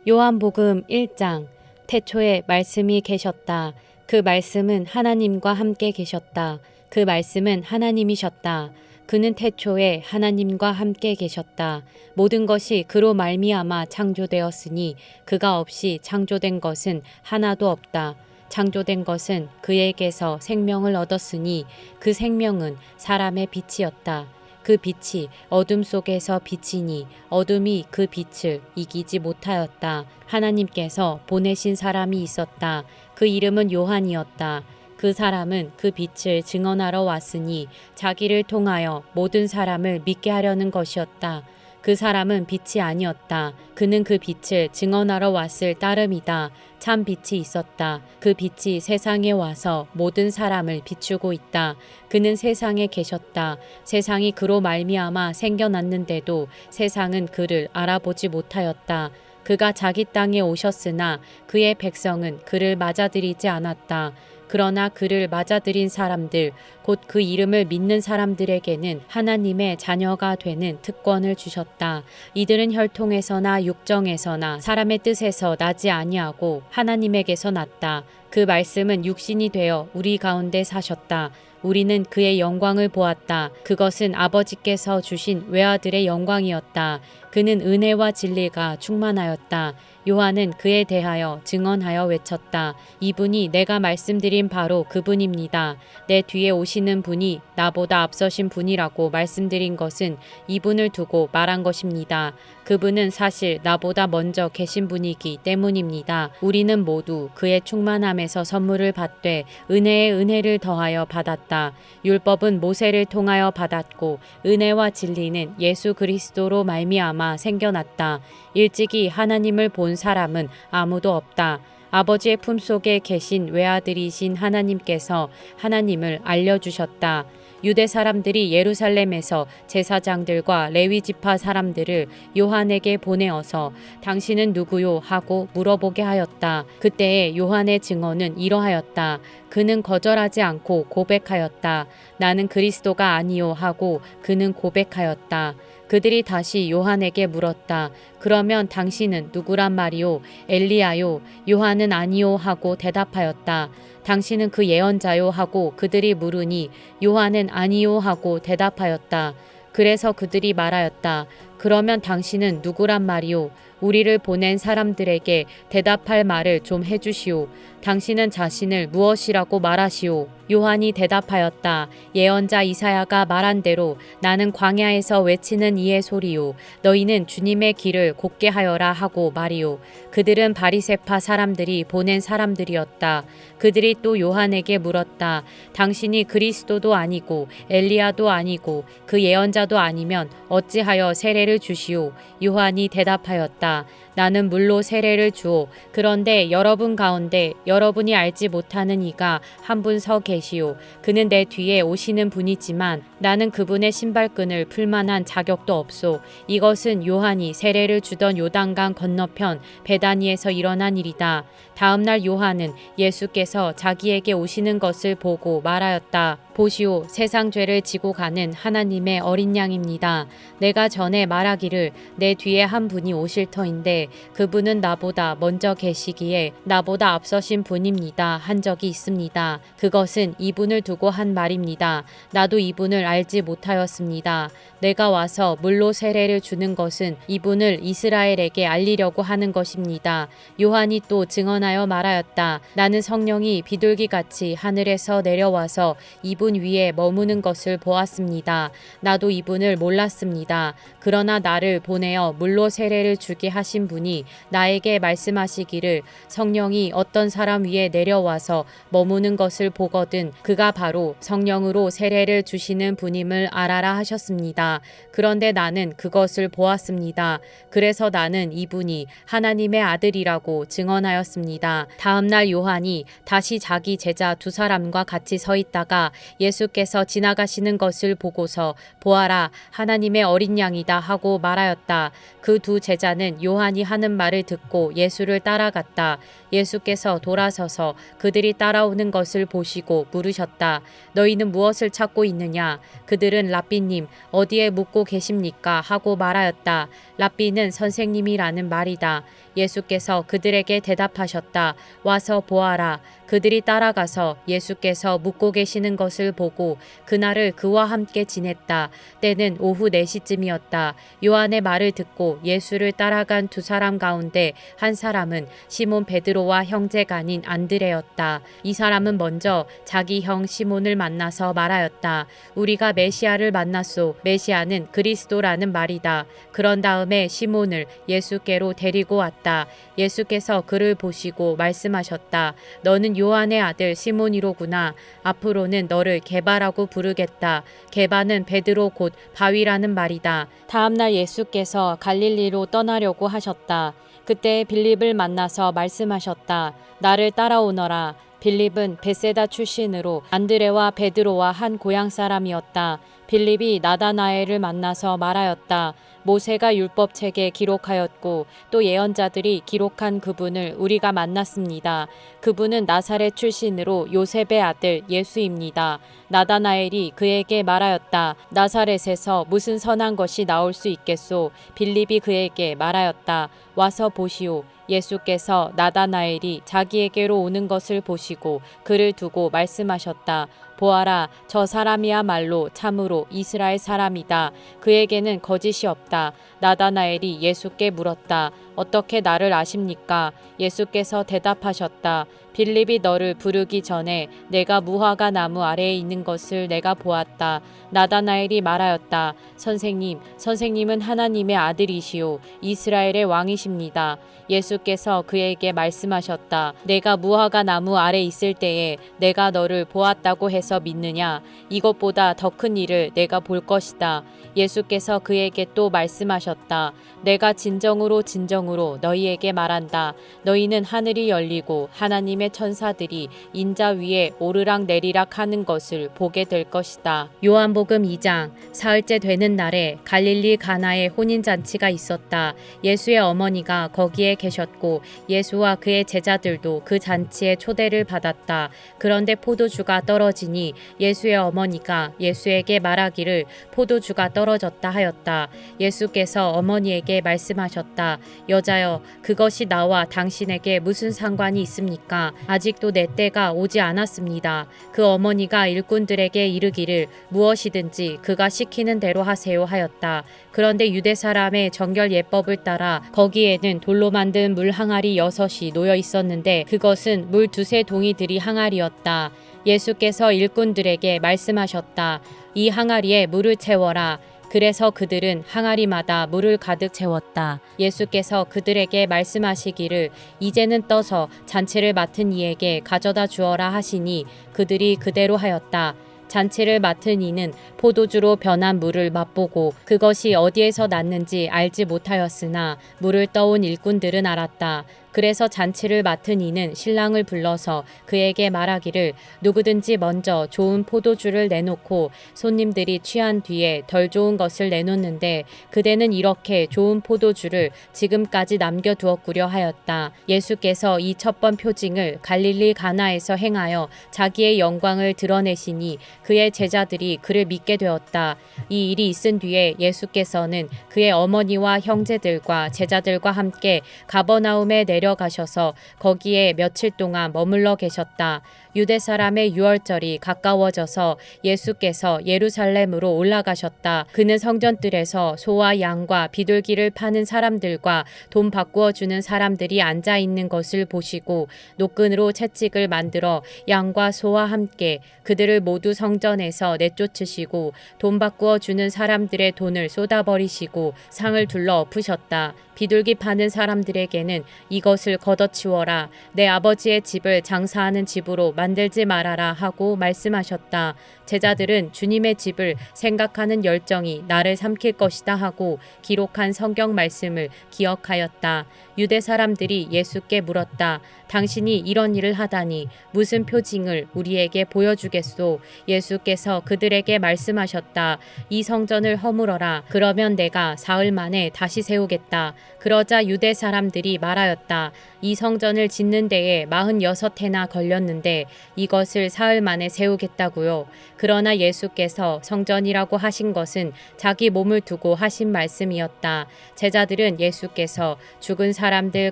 요한복음 1장. 태초에 말씀이 계셨다. 그 말씀은 하나님과 함께 계셨다. 그 말씀은 하나님이셨다. 그는 태초에 하나님과 함께 계셨다. 모든 것이 그로 말미암아 창조되었으니 그가 없이 창조된 것은 하나도 없다. 창조된 것은 그에게서 생명을 얻었으니 그 생명은 사람의 빛이었다. 그 빛이 어둠 속에서 비치니 어둠이 그 빛을 이기지 못하였다. 하나님께서 보내신 사람이 있었다. 그 이름은 요한이었다. 그 사람은 그 빛을 증언하러 왔으니 자기를 통하여 모든 사람을 믿게 하려는 것이었다. 그 사람은 빛이 아니었다. 그는 그 빛을 증언하러 왔을 따름이다. 참 빛이 있었다. 그 빛이 세상에 와서 모든 사람을 비추고 있다. 그는 세상에 계셨다. 세상이 그로 말미암아 생겨났는데도 세상은 그를 알아보지 못하였다. 그가 자기 땅에 오셨으나 그의 백성은 그를 맞아들이지 않았다. 그러나 그를 맞아들인 사람들, 곧 그 이름을 믿는 사람들에게는 하나님의 자녀가 되는 특권을 주셨다. 이들은 혈통에서나 육정에서나 사람의 뜻에서 나지 아니하고 하나님에게서 났다. 그 말씀은 육신이 되어 우리 가운데 사셨다. 우리는 그의 영광을 보았다. 그것은 아버지께서 주신 외아들의 영광이었다. 그는 은혜와 진리가 충만하였다. 요한은 그에 대하여 증언하여 외쳤다. 이분이 내가 말씀드린 바로 그분입니다. 내 뒤에 오시는 분이 나보다 앞서신 분이라고 말씀드린 것은 이분을 두고 말한 것입니다. 그분은 사실 나보다 먼저 계신 분이기 때문입니다. 우리는 모두 그의 충만함에서 선물을 받되 은혜에 은혜를 더하여 받았다. 율법은 모세를 통하여 받았고 은혜와 진리는 예수 그리스도로 말미암아 생겨났다. 일찍이 하나님을 본 사람은 아무도 없다. 아버지의 품속에 계신 외아들이신 하나님께서 하나님을 알려주셨다. 유대 사람들이 예루살렘에서 제사장들과 레위 지파 사람들을 요한에게 보내어서 당신은 누구요 하고 물어보게 하였다. 그때에 요한의 증언은 이러하였다. 그는 거절하지 않고 고백하였다. 나는 그리스도가 아니요 하고 그는 고백하였다. 그들이 다시 요한에게 물었다. 그러면 당신은 누구란 말이요? 엘리야요? 요한은 아니요 하고 대답하였다. 당신은 그 예언자요 하고 그들이 물으니 요한은 아니요 하고 대답하였다. 그래서 그들이 말하였다. 그러면 당신은 누구란 말이요? 우리를 보낸 사람들에게 대답할 말을 좀 해주시오. 당신은 자신을 무엇이라고 말하시오? 요한이 대답하였다. 예언자 이사야가 말한 대로 나는 광야에서 외치는 이의 소리요. 너희는 주님의 길을 곧게 하여라 하고 말이요. 그들은 바리새파 사람들이 보낸 사람들이었다. 그들이 또 요한에게 물었다. 당신이 그리스도도 아니고 엘리야도 아니고 그 예언자도 아니면 어찌하여 세례를 주시오? 요한이 대답하였다. 나는 물로 세례를 주오. 그런데 여러분 가운데 여러분이 알지 못하는 이가 한 분 서 계시오. 그는 내 뒤에 오시는 분이지만 나는 그분의 신발끈을 풀 만한 자격도 없소. 이것은 요한이 세례를 주던 요단강 건너편 베다니에서 일어난 일이다. 다음 날 요한은 예수께서 자기에게 오시는 것을 보고 말하였다. 보시오, 세상 죄를 지고 가는 하나님의 어린 양입니다. 내가 전에 말하기를 내 뒤에 한 분이 오실 터인데 그분은 나보다 먼저 계시기에 나보다 앞서신 분입니다 한 적이 있습니다. 그것은 이분을 두고 한 말입니다. 나도 이분을 알지 못하였습니다. 내가 와서 물로 세례를 주는 것은 이분을 이스라엘에게 알리려고 하는 것입니다. 요한이 또 증언하여 말하였다. 나는 성령이 비둘기같이 하늘에서 내려와서 이분 위에 머무는 것을 보았습니다. 나도 이분을 몰랐습니다. 그러나 나를 보내어 물로 세례를 주게 하신 분이 나에게 말씀하시기를 성령이 어떤 사람 위에 내려와서 머무는 것을 보거든 그가 바로 성령으로 세례를 주시는 분임을 알아라 하셨습니다. 그런데 나는 그것을 보았습니다. 그래서 나는 이분이 하나님의 아들이라고 증언하였습니다. 다음 날 요한이 다시 자기 제자 두 사람과 같이 서 있다가 예수께서 지나가시는 것을 보고서 보아라, 하나님의 어린 양이다 하고 말하였다. 그 두 제자는 요한이 하는 말을 듣고 예수를 따라갔다. 예수께서 돌아서서 그들이 따라오는 것을 보시고 물으셨다. 너희는 무엇을 찾고 있느냐? 그들은 랍비님, 어디에 묵고 계십니까? 하고 말하였다. 랍비는 선생님이라는 말이다. 예수께서 그들에게 대답하셨다. 와서 보아라. 그들이 따라가서 예수께서 묵고 계시는 것을 보고 그날을 그와 함께 지냈다. 때는 오후 4시쯤이었다. 요한의 말을 듣고 예수를 따라간 두 사람 가운데 한 사람은 시몬 베드로와 형제가 아닌 안드레였다. 이 사람은 먼저 자기 형 시몬을 만나서 말하였다. 우리가 메시아를 만났소. 메시아는 그리스도라는 말이다. 그런 다음에 시몬을 예수께로 데리고 왔다. 예수께서 그를 보시고 말씀하셨다. 너는 요한의 아들 시몬이로구나. 앞으로는 너를 게바라고 부르겠다. 게바는 베드로 곧 바위라는 말이다. 다음날 예수께서 갈릴리로 떠나려고 하셨다. 그때 빌립을 만나서 말씀하셨다. 나를 따라오너라. 빌립은 베세다 출신으로 안드레와 베드로와 한 고향 사람이었다. 빌립이 나다나엘을 만나서 말하였다. 모세가 율법책에 기록하였고 또 예언자들이 기록한 그분을 우리가 만났습니다. 그분은 나사렛 출신으로 요셉의 아들 예수입니다. 나다나엘이 그에게 말하였다. 나사렛에서 무슨 선한 것이 나올 수 있겠소? 빌립이 그에게 말하였다. 와서 보시오. 예수께서 나다나엘이 자기에게로 오는 것을 보시고 그를 두고 말씀하셨다. 보아라, 저 사람이야말로 참으로 이스라엘 사람이다. 그에게는 거짓이 없다. 나다나엘이 예수께 물었다. 어떻게 나를 아십니까? 예수께서 대답하셨다. 빌립이 너를 부르기 전에 내가 무화과 나무 아래에 있는 것을 내가 보았다. 나다나엘이 말하였다. 선생님, 선생님은 하나님의 아들이시오. 이스라엘의 왕이십니다. 예수께서 그에게 말씀하셨다. 내가 무화과 나무 아래 있을 때에 내가 너를 보았다고 해서 믿느냐? 이것보다 더 큰 일을 내가 볼 것이다. 예수께서 그에게 또 말씀하셨다. 내가 진정으로 진정으로 너희에게 말한다. 너희는 하늘이 열리고 하나님의 천사들이 인자 위에 오르락 내리락 하는 것을 보게 될 것이다. 요한복음 2장. 사흘째 되는 날에 갈릴리 가나에 혼인잔치가 있었다. 예수의 어머니가 거기에 계셨고 예수와 그의 제자들도 그 잔치에 초대를 받았다. 그런데 포도주가 떨어지니 예수의 어머니가 예수에게 말하기를 포도주가 떨어졌다 하였다. 예수께서 어머니에게 말씀하셨다. 여자여, 그것이 나와 당신에게 무슨 상관이 있습니까? 아직도 내 때가 오지 않았습니다. 그 어머니가 일꾼들에게 이르기를 무엇이든지 그가 시키는 대로 하세요 하였다. 그런데 유대 사람의 정결 예법을 따라 거기에는 돌로 만든 물 항아리 6이 놓여 있었는데 그것은 물 2-3 동이들이 항아리였다. 예수께서 일꾼들에게 말씀하셨다. 이 항아리에 물을 채워라. 그래서 그들은 항아리마다 물을 가득 채웠다. 예수께서 그들에게 말씀하시기를 이제는 떠서 잔치를 맡은 이에게 가져다 주어라 하시니 그들이 그대로 하였다. 잔치를 맡은 이는 포도주로 변한 물을 맛보고 그것이 어디에서 났는지 알지 못하였으나 물을 떠온 일꾼들은 알았다. 그래서 잔치를 맡은 이는 신랑을 불러서 그에게 말하기를 누구든지 먼저 좋은 포도주를 내놓고 손님들이 취한 뒤에 덜 좋은 것을 내놓는데 그대는 이렇게 좋은 포도주를 지금까지 남겨두었구려 하였다. 예수께서 이 첫 번 표징을 갈릴리 가나에서 행하여 자기의 영광을 드러내시니 그의 제자들이 그를 믿게 되었다. 이 일이 있은 뒤에 예수께서는 그의 어머니와 형제들과 제자들과 함께 가버나움에 내려가셔서 거기에 며칠 동안 머물러 계셨다. 유대 사람의 유월절이 가까워져서 예수께서 예루살렘으로 올라가셨다. 그는 성전들에서 소와 양과 비둘기를 파는 사람들과 돈 바꾸어 주는 사람들이 앉아 있는 것을 보시고 노끈으로 채찍을 만들어 양과 소와 함께 그들을 모두 성전에서 내쫓으시고 돈 바꾸어 주는 사람들의 돈을 쏟아버리시고 상을 둘러 엎으셨다. 비둘기 파는 사람들에게는 이것을 걷어치워라. 내 아버지의 집을 장사하는 집으로 만들지 말아라 하고 말씀하셨다. 제자들은 주님의 집을 생각하는 열정이 나를 삼킬 것이다 하고 기록한 성경 말씀을 기억하였다. 유대 사람들이 예수께 물었다. 당신이 이런 일을 하다니 무슨 표징을 우리에게 보여주겠소? 예수께서 그들에게 말씀하셨다. 이 성전을 허물어라. 그러면 내가 사흘 만에 다시 세우겠다. 그러자 유대 사람들이 말하였다. 이 성전을 짓는 데에 46해나 걸렸는데 이것을 사흘 만에 세우겠다고요. 그러나 예수께서 성전이라고 하신 것은 자기 몸을 두고 하신 말씀이었다. 제자들은 예수께서 죽은 사람들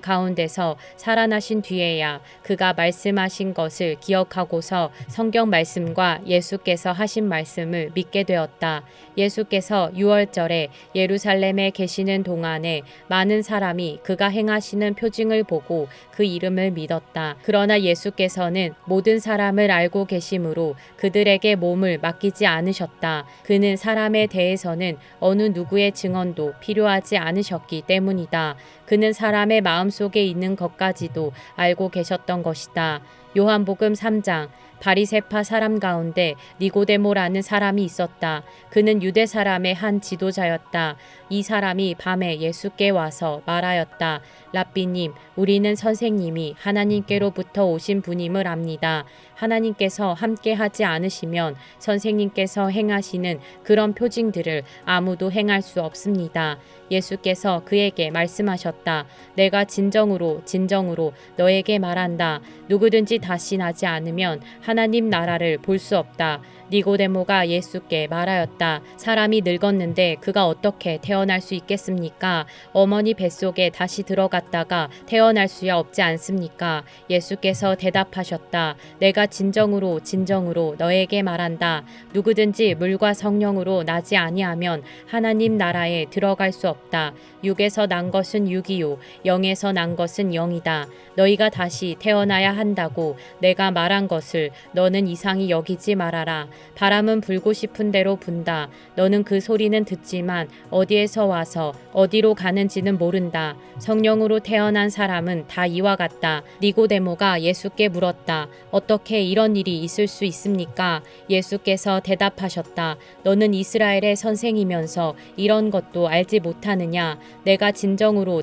가운데서 살아나신 뒤에야 그가 말씀하신 것을 기억하고서 성경 말씀과 예수께서 하신 말씀을 믿게 되었다. 예수께서 유월절에 예루살렘에 계시는 동안에 많은 사람이 그가 행하시는 표징을 보고 그 이름을 믿었다. 그러나 예수께서는 모든 사람을 알고 계심으로 그들에게 몸을 맡기지 않으셨다. 그는 사람에 대해서는 어느 누구의 증언도 필요하지 않으셨기 때문이다. 그는 사람의 마음속에 있는 것까지도 알고 계셨던 것이다. 요한복음 3장. 바리새파 사람 가운데 니고데모라는 사람이 있었다. 그는 유대 사람의 한 지도자였다. 이 사람이 밤에 예수께 와서 말하였다. 랍비님, 우리는 선생님이 하나님께로부터 오신 분임을 압니다. 하나님께서 함께 하지 않으시면 선생님께서 행하시는 그런 표징들을 아무도 행할 수 없습니다. 예수께서 그에게 말씀하셨다. 내가 진정으로 너에게 말한다. 누구든지 다시 나지 않으면 하나님 나라를 볼 수 없다. 니고데모가 예수께 말하였다. 사람이 늙었는데 그가 어떻게 태어날 수 있겠습니까? 어머니 뱃속에 다시 들어갔다가 태어날 수야 없지 않습니까? 예수께서 대답하셨다. 내가 진정으로 너에게 말한다. 누구든지 물과 성령으로 나지 아니하면 하나님 나라에 들어갈 수 없다. 육에서 난 것은 육이요 영에서 난 것은 영이다. 너희가 다시 태어나야 한다고 내가 말한 것을 너는 이상히 여기지 말아라. 바람은 불고 싶은 대로 분다. 너는 그 소리는 듣지만 어디에서 와서 어디로 가는지는 모른다. 성령으로 태어난 사람은 다 이와 같다. 니고데모가 예수께 물었다. 어떻게 이런 일이 있을 수 있습니까? 예수께서 대답하셨다. 너는 이스라엘의 선생이면서 이런 것도 알지 못하느냐? 내가 진정으로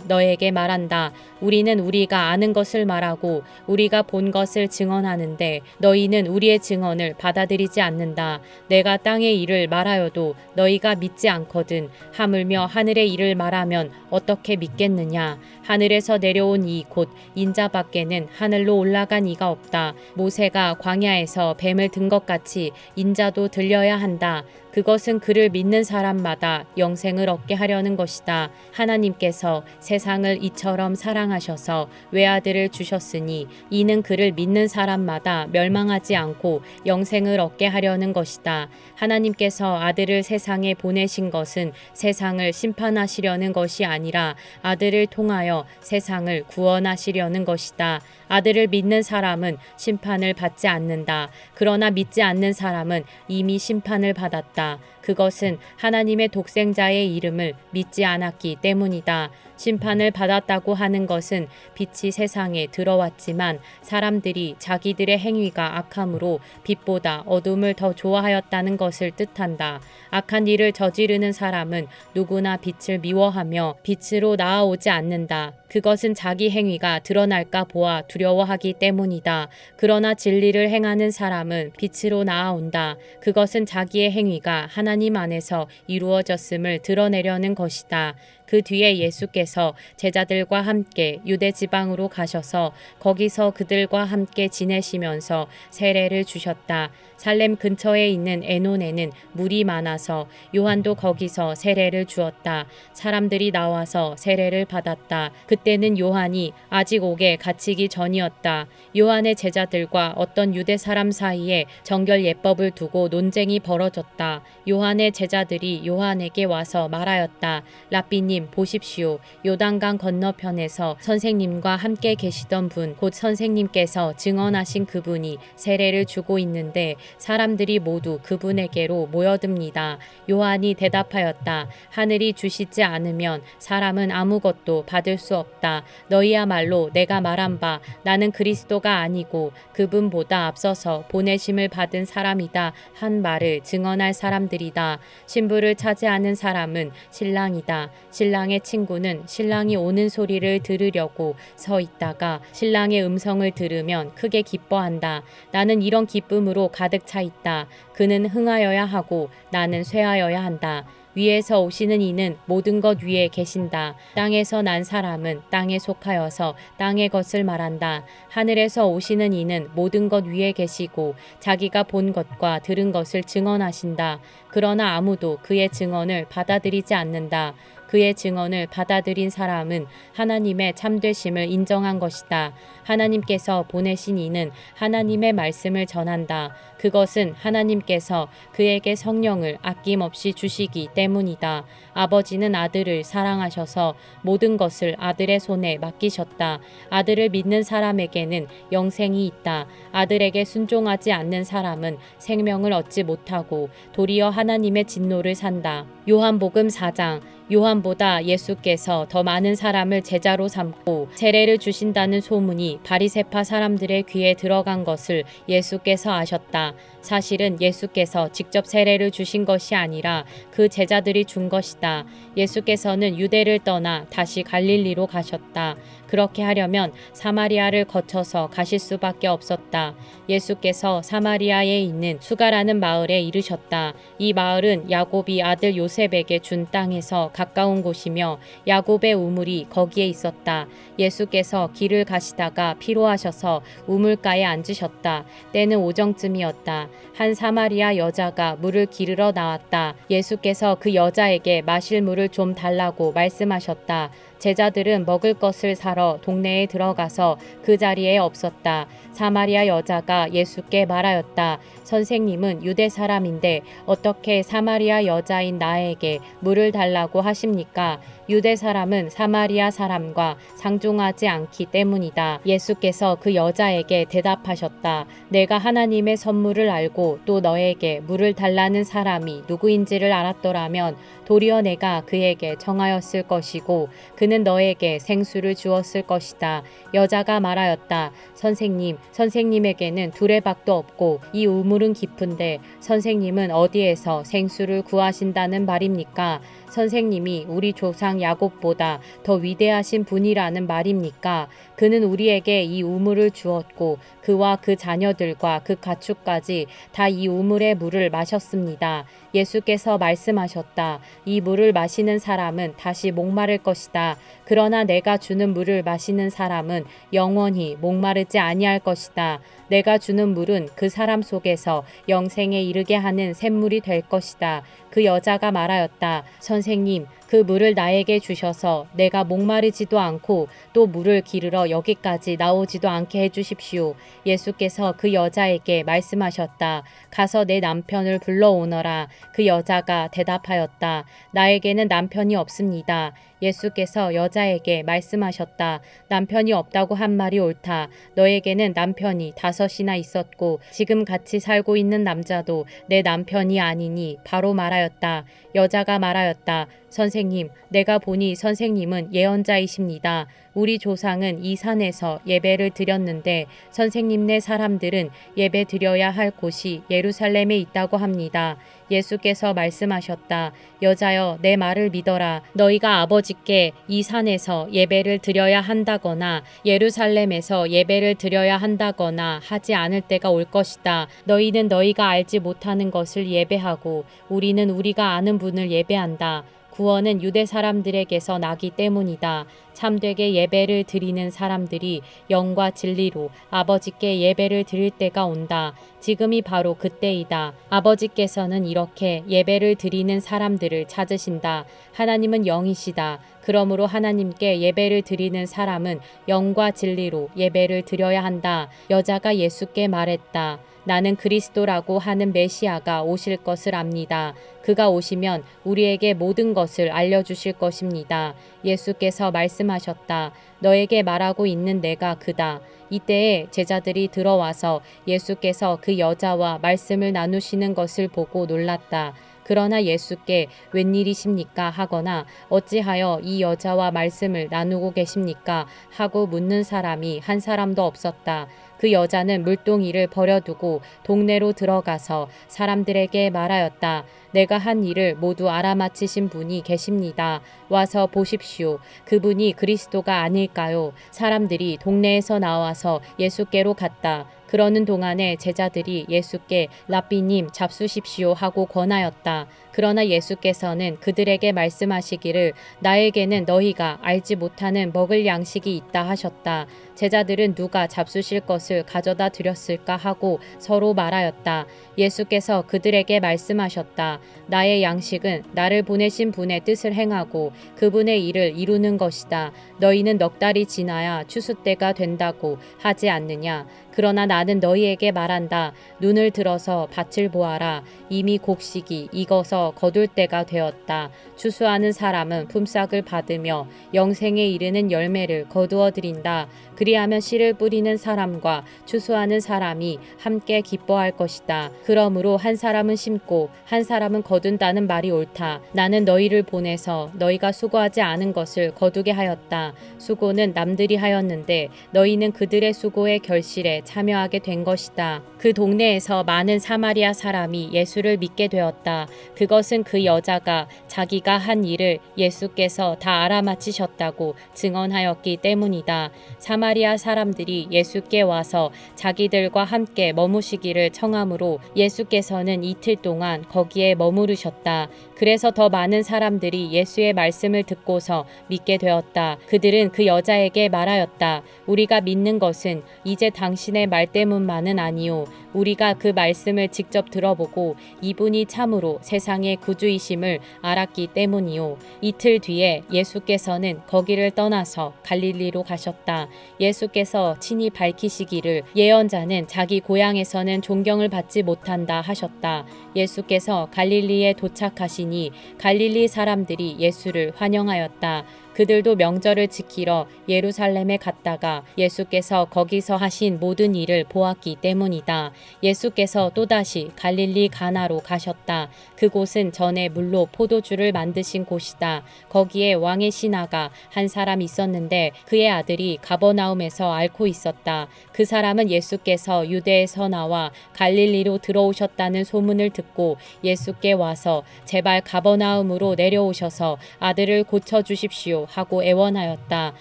너에게 말한다. 우리는 우리가 아는 것을 말하고 우리가 본 것을 증언하는데 너희는 우리의 증언을 받아들이지 않는다. 내가 땅의 일을 말하여도 너희가 믿지 않거든. 하물며 하늘의 일을 말하면 어떻게 믿겠느냐? 하늘에서 내려온 이 곧 인자밖에는 하늘로 올라간 이가 없다. 모세가 광야에서 뱀을 든 것 같이 인자도 들려야 한다. 그것은 그를 믿는 사람마다 영생을 얻게 하려는 것이다. 하나님께서 세상을 이처럼 사랑하셔서 외아들을 주셨으니 이는 그를 믿는 사람마다 멸망하지 않고 영생을 얻게 하려는 것이다. 하나님께서 아들을 세상에 보내신 것은 세상을 심판하시려는 것이 아니라 아들을 통하여 세상을 구원하시려는 것이다. 아들을 믿는 사람은 심판을 받지 않는다. 그러나 믿지 않는 사람은 이미 심판을 받았다. 그것은 하나님의 독생자의 이름을 믿지 않았기 때문이다. 심판을 받았다고 하는 것은 빛이 세상에 들어왔지만 사람들이 자기들의 행위가 악함으로 빛보다 어둠을 더 좋아하였다는 것을 뜻한다. 악한 일을 저지르는 사람은 누구나 빛을 미워하며 빛으로 나아오지 않는다. 그것은 자기 행위가 드러날까 보아 두려워하기 때문이다. 그러나 진리를 행하는 사람은 빛으로 나아온다. 그것은 자기의 행위가 하나님 안에서 이루어졌음을 드러내려는 것이다. 그 뒤에 예수께서 제자들과 함께 유대 지방으로 가셔서 거기서 그들과 함께 지내시면서 세례를 주셨다. 살렘 근처에 있는 에논에는 물이 많아서 요한도 거기서 세례를 주었다. 사람들이 나와서 세례를 받았다. 그때는 요한이 아직 옥에 갇히기 전이었다. 요한의 제자들과 어떤 유대 사람 사이에 정결 예법을 두고 논쟁이 벌어졌다. 요한의 제자들이 요한에게 와서 말하였다. 랍비님 보십시오. 요단강 건너편에서 선생님과 함께 계시던 분 곧 선생님께서 증언하신 그분이 세례를 주고 있는데 사람들이 모두 그분에게로 모여듭니다. 요한이 대답하였다. 하늘이 주시지 않으면 사람은 아무것도 받을 수 없다. 너희야말로 내가 말한 바 나는 그리스도가 아니고 그분보다 앞서서 보내심을 받은 사람이다 한 말을 증언할 사람들이다. 신부를 차지하는 사람은 신랑이다. 신랑의 친구는 신랑이 오는 소리를 들으려고 서 있다가 신랑의 음성을 들으면 크게 기뻐한다. 나는 이런 기쁨으로 가득 차 있다. 그는 흥하여야 하고 나는 쇠하여야 한다. 위에서 오시는 이는 모든 것 위에 계신다. 땅에서 난 사람은 땅에 속하여서 땅의 것을 말한다. 하늘에서 오시는 이는 모든 것 위에 계시고 자기가 본 것과 들은 것을 증언하신다. 그러나 아무도 그의 증언을 받아들이지 않는다. 그의 증언을 받아들인 사람은 하나님의 참되심을 인정한 것이다. 하나님께서 보내신 이는 하나님의 말씀을 전한다. 그것은 하나님께서 그에게 성령을 아낌없이 주시기 때문이다. 아버지는 아들을 사랑하셔서 모든 것을 아들의 손에 맡기셨다. 아들을 믿는 사람에게는 영생이 있다. 아들에게 순종하지 않는 사람은 생명을 얻지 못하고 도리어 하나님의 진노를 산다. 요한복음 4장. 요한보다 예수께서 더 많은 사람을 제자로 삼고 세례를 주신다는 소문이 바리새파 사람들의 귀에 들어간 것을 예수께서 아셨다. 사실은 예수께서 직접 세례를 주신 것이 아니라 그 제자들이 준 것이다. 예수께서는 유대를 떠나 다시 갈릴리로 가셨다. 그렇게 하려면 사마리아를 거쳐서 가실 수밖에 없었다. 예수께서 사마리아에 있는 수가라는 마을에 이르셨다. 이 마을은 야곱이 아들 요셉에게 준 땅에서 가까운 곳이며 야곱의 우물이 거기에 있었다. 예수께서 길을 가시다가 피로하셔서 우물가에 앉으셨다. 때는 오정쯤이었다. 한 사마리아 여자가 물을 기르러 나왔다. 예수께서 그 여자에게 마실 물을 좀 달라고 말씀하셨다. 제자들은 먹을 것을 사러 동네에 들어가서 그 자리에 없었다. 사마리아 여자가 예수께 말하였다. 선생님은 유대 사람인데 어떻게 사마리아 여자인 나에게 물을 달라고 하십니까? 유대 사람은 사마리아 사람과 상종하지 않기 때문이다. 예수께서 그 여자에게 대답하셨다. 내가 하나님의 선물을 알고 또 너에게 물을 달라는 사람이 누구인지를 알았더라면 도리어 내가 그에게 청하였을 것이고 그는 너에게 생수를 주었을 것이다. 여자가 말하였다. 선생님, 선생님에게는 두레박도 없고 이 우물은 깊은데 선생님은 어디에서 생수를 구하신다는 말입니까? 선생님이 우리 조상 야곱보다 더 위대하신 분이라는 말입니까? 그는 우리에게 이 우물을 주었고 그와 그 자녀들과 그 가축까지 다 이 우물의 물을 마셨습니다. 예수께서 말씀하셨다. 이 물을 마시는 사람은 다시 목마를 것이다. 그러나 내가 주는 물을 마시는 사람은 영원히 목마르지 아니할 것이다. 내가 주는 물은 그 사람 속에서 영생에 이르게 하는 샘물이 될 것이다. 그 여자가 말하였다. 선생님, 그 물을 나에게 주셔서 내가 목마르지도 않고 또 물을 기르러 여기까지 나오지도 않게 해주십시오. 예수께서 그 여자에게 말씀하셨다. 가서 내 남편을 불러오너라. 그 여자가 대답하였다. 나에게는 남편이 없습니다. 예수께서 여자에게 말씀하셨다. 남편이 없다고 한 말이 옳다. 너에게는 남편이 5이나 있었고 지금 같이 살고 있는 남자도 내 남편이 아니니 바로 말하였다. 여자가 말하였다. 선생님, 내가 보니 선생님은 예언자이십니다. 우리 조상은 이 산에서 예배를 드렸는데 선생님네 사람들은 예배 드려야 할 곳이 예루살렘에 있다고 합니다. 예수께서 말씀하셨다. 여자여, 내 말을 믿어라. 너희가 아버지께 이 산에서 예배를 드려야 한다거나 예루살렘에서 예배를 드려야 한다거나 하지 않을 때가 올 것이다. 너희는 너희가 알지 못하는 것을 예배하고 우리는 우리가 아는 분을 예배한다. 구원은 유대 사람들에게서 나기 때문이다. 참되게 예배를 드리는 사람들이 영과 진리로 아버지께 예배를 드릴 때가 온다. 지금이 바로 그때이다. 아버지께서는 이렇게 예배를 드리는 사람들을 찾으신다. 하나님은 영이시다. 그러므로 하나님께 예배를 드리는 사람은 영과 진리로 예배를 드려야 한다. 여자가 예수께 말했다. 나는 그리스도라고 하는 메시아가 오실 것을 압니다. 그가 오시면 우리에게 모든 것을 알려주실 것입니다. 예수께서 말씀하셨다. 너에게 말하고 있는 내가 그다. 이때에 제자들이 들어와서 예수께서 그 여자와 말씀을 나누시는 것을 보고 놀랐다. 그러나 예수께 웬일이십니까 하거나 어찌하여 이 여자와 말씀을 나누고 계십니까 하고 묻는 사람이 한 사람도 없었다. 그 여자는 물동이를 버려두고 동네로 들어가서 사람들에게 말하였다. 내가 한 일을 모두 알아맞히신 분이 계십니다. 와서 보십시오. 그분이 그리스도가 아닐까요? 사람들이 동네에서 나와서 예수께로 갔다. 그러는 동안에 제자들이 예수께 랍비님 잡수십시오 하고 권하였다. 그러나 예수께서는 그들에게 말씀하시기를 나에게는 너희가 알지 못하는 먹을 양식이 있다 하셨다. 제자들은 누가 잡수실 것을 가져다 드렸을까 하고 서로 말하였다. 예수께서 그들에게 말씀하셨다. 나의 양식은 나를 보내신 분의 뜻을 행하고 그분의 일을 이루는 것이다. 너희는 넉 달이 지나야 추수 때가 된다고 하지 않느냐. 그러나 나는 너희에게 말한다. 눈을 들어서 밭을 보아라. 이미 곡식이 익어서 거둘 때가 되었다. 추수하는 사람은 품삯을 받으며 영생에 이르는 열매를 거두어 드린다. 그리하면 씨를 뿌리는 사람과 추수하는 사람이 함께 기뻐할 것이다. 그러므로 한 사람은 심고 한 사람은 거둔다는 말이 옳다. 나는 너희를 보내서 너희가 수고하지 않은 것을 거두게 하였다. 수고는 남들이 하였는데 너희는 그들의 수고의 결실에 참여하게 된 것이다. 그 동네에서 많은 사마리아 사람이 예수를 믿게 되었다. 그것은 그 여자가 자기가 한 일을 예수께서 다 알아맞히셨다고 증언하였기 때문이다. 사마리아 사람들이 예수께 와서 자기들과 함께 머무시기를 청하므로 예수께서는 이틀 동안 거기에 머무르셨다. 그래서 더 많은 사람들이 예수의 말씀을 듣고서 믿게 되었다. 그들은 그 여자에게 말하였다. 우리가 믿는 것은 이제 당신의 말 때문만은 아니요. 우리가 그 말씀을 직접 들어보고 이분이 참으로 세상의 구주이심을 알았기 때문이요. 이틀 뒤에 예수께서는 거기를 떠나서 갈릴리로 가셨다. 예수께서 친히 밝히시기를 예언자는 자기 고향에서는 존경을 받지 못한다 하셨다. 예수께서 갈릴리에 도착하시니 갈릴리 사람들이 예수를 환영하였다. 그들도 명절을 지키러 예루살렘에 갔다가 예수께서 거기서 하신 모든 일을 보았기 때문이다. 예수께서 또다시 갈릴리 가나로 가셨다. 그곳은 전에 물로 포도주를 만드신 곳이다. 거기에 왕의 신하가 한 사람 있었는데 그의 아들이 가버나움에서 앓고 있었다. 그 사람은 예수께서 유대에서 나와 갈릴리로 들어오셨다는 소문을 듣고 예수께 와서 제발 가버나움으로 내려오셔서 아들을 고쳐주십시오 하고 애원하였다.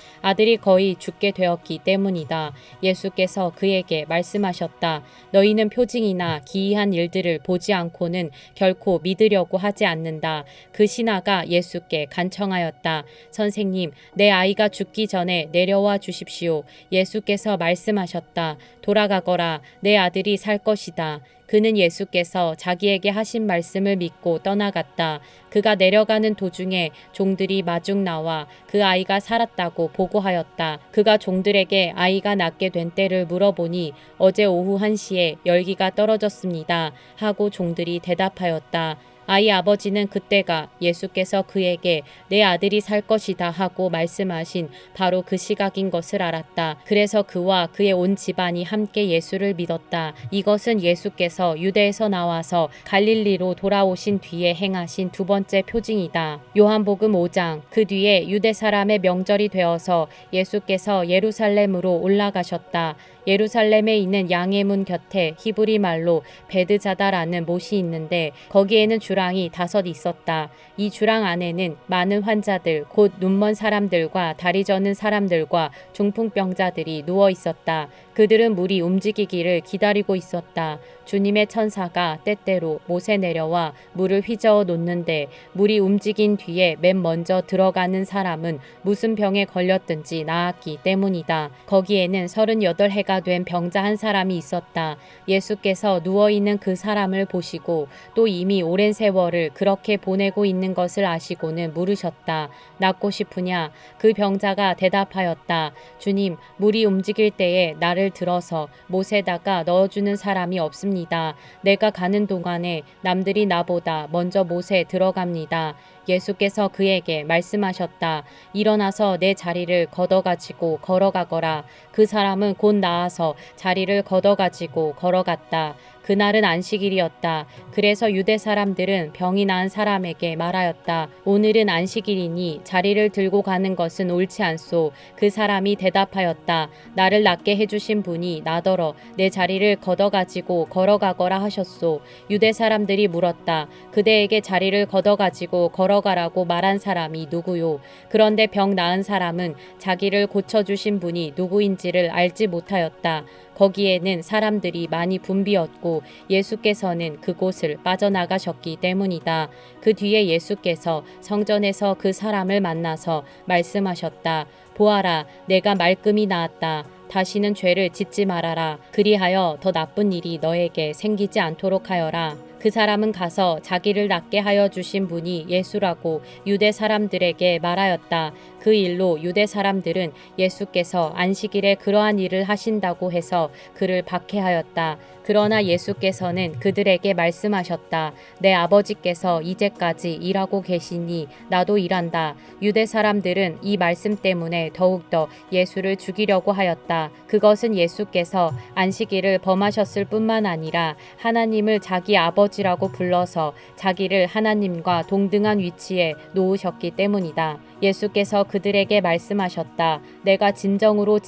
아들이 거의 죽게 되었기 때문이다. 예수께서 그에게 말씀하셨다. 너희는 표징이나 기이한 일들을 보지 않고는 결코 믿으려고 하지 않는다. 그 신하가 예수께 간청하였다. 선생님, 내 아이가 죽기 전에 내려와 주십시오. 예수께서 말씀하셨다. 돌아가거라. 내 아들이 살 것이다. 그는 예수께서 자기에게 하신 말씀을 믿고 떠나갔다. 그가 내려가는 도중에 종들이 마중 나와 그 아이가 살았다고 보고하였다. 그가 종들에게 아이가 낫게 된 때를 물어보니 어제 오후 1시에 열기가 떨어졌습니다. 하고 종들이 대답하였다. 아이 아버지는 그때가 예수께서 그에게 내 아들이 살 것이다 하고 말씀하신 바로 그 시각인 것을 알았다. 그래서 그와 그의 온 집안이 함께 예수를 믿었다. 이것은 예수께서 유대에서 나와서 갈릴리로 돌아오신 뒤에 행하신 두 번째 표징이다. 요한복음 5장. 그 뒤에 유대 사람의 명절이 되어서 예수께서 예루살렘으로 올라가셨다. 예루살렘에 있는 양의 문 곁에 히브리 말로 베드자다라는 못이 있는데 거기에는 주랑이 5 있었다. 이 주랑 안에는 많은 환자들 곧 눈먼 사람들과 다리 저는 사람들과 중풍병자들이 누워 있었다. 그들은 물이 움직이기를 기다리고 있었다. 주님의 천사가 때때로 못에 내려와 물을 휘저어 놓는데 물이 움직인 뒤에 맨 먼저 들어가는 사람은 무슨 병에 걸렸든지 나았기 때문이다. 거기에는 38해가 된 병자 한 사람이 있었다. 예수께서 누워있는 그 사람을 보시고 또 이미 오랜 세월을 그렇게 보내고 있는 것을 아시고는 물으셨다. 낫고 싶으냐? 그 병자가 대답하였다. 주님, 물이 움직일 때에 나를 들어서 못에다가 넣어주는 사람이 없습니다. 내가 가는 동안에 남들이 나보다 먼저 못에 들어갑니다. 예수께서 그에게 말씀하셨다. 일어나서 내 자리를 걷어가지고 걸어가거라. 그 사람은 곧 나아서 자리를 걷어가지고 걸어갔다. 그날은 안식일이었다. 그래서 유대 사람들은 병이 나은 사람에게 말하였다. 오늘은 안식일이니 자리를 들고 가는 것은 옳지 않소. 그 사람이 대답하였다. 나를 낫게 해주신 분이 나더러 내 자리를 걷어가지고 걸어가거라 하셨소. 유대 사람들이 물었다. 그대에게 자리를 걷어가지고 걸어가라고 말한 사람이 누구요? 그런데 병 나은 사람은 자기를 고쳐주신 분이 누구인지를 알지 못하였다. 거기에는 사람들이 많이 붐비었고 하시고 예수께서는 그곳을 빠져나가셨기 때문이다. 그 뒤에 예수께서 성전에서 그 사람을 만나서 말씀하셨다. 보아라, 내가 말끔히 나았다. 다시는 죄를 짓지 말아라. 그리하여 더 나쁜 일이 너에게 생기지 않도록 하여라. 그 사람은 가서 자기를 낫게 하여 주신 분이 예수라고 유대 사람들에게 말하였다. 그 일로 유대 사람들은 예수께서 안식일에 그러한 일을 하신다고 해서 그를 박해하였다. 그러나 예수께서는 그들에게 말씀하셨다. 내 아버지께서 이제까지 일하고 계시니 나도 일한다. 유대 사람들은 이 말씀 때문에 더욱더 예수를 죽이려고 하였다. 그것은 예수께서 안식일을 범하셨을 뿐만 아니라 하나님을 자기 아버지라고 불러서 자기를 하나님과 동등한 위치에 놓으셨기 때문이다. 예수께서 그들에게 말씀하셨다. 내가 진정으로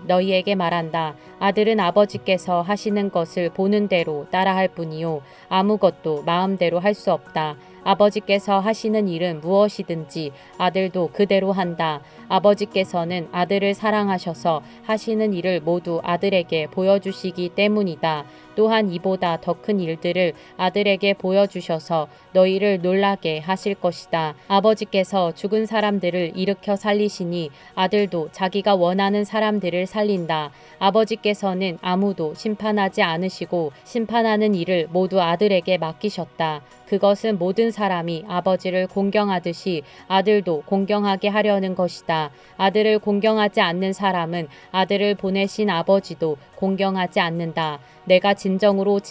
너희에게 말한다. 아들은 아버지께서 하시는 것을 보는 대로 따라할 뿐이요 아무것도 마음대로 할 수 없다. 아버지께서 하시는 일은 무엇이든지 아들도 그대로 한다. 아버지께서는 아들을 사랑하셔서 하시는 일을 모두 아들에게 보여주시기 때문이다. 또한 이보다 더 큰 일들을 아들에게 보여주셔서 너희를 놀라게 하실 것이다. 아버지께서 죽은 사람들을 일으켜 살리시니 아들도 자기가 원하는 사람들을 살린다. 아버지께서는 아무도 심판하지 않으시고 심판하는 일을 모두 아들에게 맡기셨다. 그것은 모든 사람이 아버지를 공경하듯이 아들도 공경하게 하려는 것이다. 아들을 공경하지 않는 사람은 아들을 보내신 아버지도 공경하지 않는다. 내가 진정으로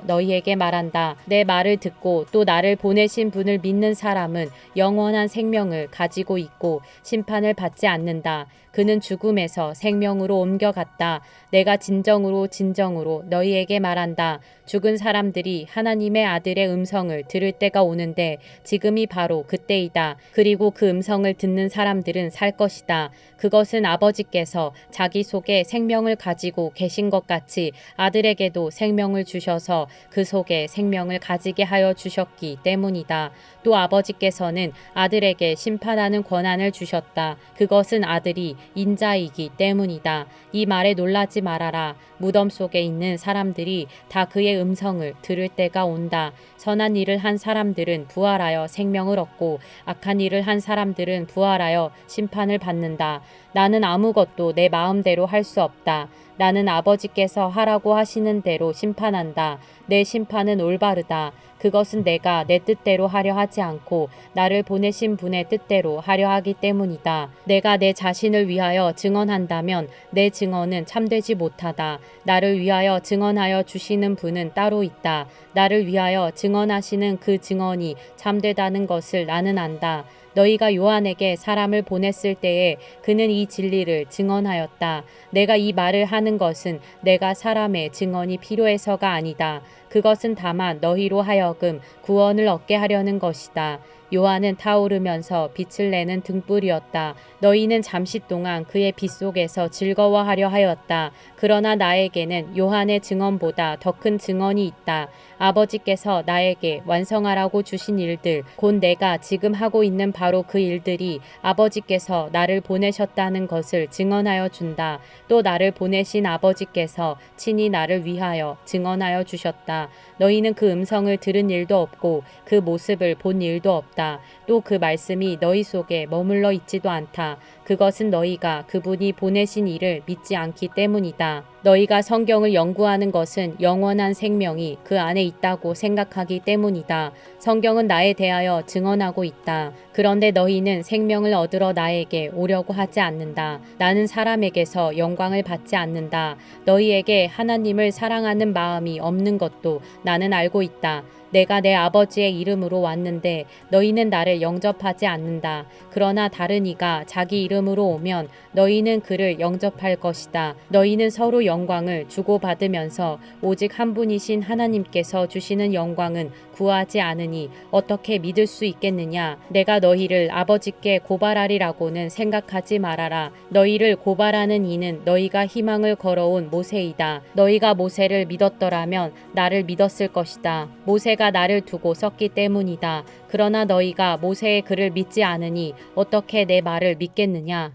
너희에게 말한다. 내 말을 듣고 또 나를 보내신 분을 믿는 사람은 영원한 생명을 가지고 있고 심판을 받지 않는다. 그는 죽음에서 생명으로 옮겨갔다. 내가 진정으로 너희에게 말한다. 죽은 사람들이 하나님의 아들의 음성을 들을 때가 오는데 지금이 바로 그때이다. 그리고 그 음성을 듣는 사람들은 살 것이다. 그것은 아버지께서 자기 속에 생명을 가지고 계신 것 같이 아들에게도 생명을 주셔서 그 속에 생명을 가지게 하여 주셨기 때문이다. 또 아버지께서는 아들에게 심판하는 권한을 주셨다. 그것은 아들이 인자이기 때문이다. 이 말에 놀라지 말아라. 무덤 속에 있는 사람들이 다 그의 음성을 들을 때가 온다. 선한 일을 한 사람들은 부활하여 생명을 얻고 악한 일을 한 사람들은 부활하여 심판을 받는다. 나는 아무것도 내 마음대로 할 수 없다. 나는 아버지께서 하라고 하시는 대로 심판한다. 내 심판은 올바르다. 그것은 내가 내 뜻대로 하려 하지 않고 나를 보내신 분의 뜻대로 하려 하기 때문이다. 내가 내 자신을 위하여 증언한다면 내 증언은 참되지 못하다. 나를 위하여 증언하여 주시는 분은 따로 있다. 나를 위하여 증언하시는 그 증언이 참되다는 것을 나는 안다. 너희가 요한에게 사람을 보냈을 때에 그는 이 진리를 증언하였다. 내가 이 말을 하는 것은 내가 사람의 증언이 필요해서가 아니다. 그것은 다만 너희로 하여금 구원을 얻게 하려는 것이다. 요한은 타오르면서 빛을 내는 등불이었다. 너희는 잠시 동안 그의 빛 속에서 즐거워하려 하였다. 그러나 나에게는 요한의 증언보다 더 큰 증언이 있다. 아버지께서 나에게 완성하라고 주신 일들, 곧 내가 지금 하고 있는 바로 그 일들이 아버지께서 나를 보내셨다는 것을 증언하여 준다. 또 나를 보내신 아버지께서 친히 나를 위하여 증언하여 주셨다. 너희는 그 음성을 들은 일도 없고 그 모습을 본 일도 없다. 또 그 말씀이 너희 속에 머물러 있지도 않다. 그것은 너희가 그분이 보내신 이를 믿지 않기 때문이다. 너희가 성경을 연구하는 것은 영원한 생명이 그 안에 있다고 생각하기 때문이다. 성경은 나에 대하여 증언하고 있다. 그런데 너희는 생명을 얻으러 나에게 오려고 하지 않는다. 나는 사람에게서 영광을 받지 않는다. 너희에게 하나님을 사랑하는 마음이 없는 것도 나는 알고 있다. 내가 내 아버지의 이름으로 왔는데 너희는 나를 영접하지 않는다. 그러나 다른 이가 자기 이름으로 오면 너희는 그를 영접할 것이다. 너희는 서로 영광을 주고받으면서 오직 한 분이신 하나님께서 주시는 영광은 구하지 않으니 어떻게 믿을 수 있겠느냐? 내가 너희를 아버지께 고발하리라고는 생각하지 말아라. 너희를 고발하는 이는 너희가 희망을 걸어온 모세이다. 너희가 모세를 믿었더라면 나를 믿었을 것이다. 모세가 나를 두고 썼기 때문이다. 그러나 너희가 모세의 글을 믿지 않으니 어떻게 내 말을 믿겠느냐?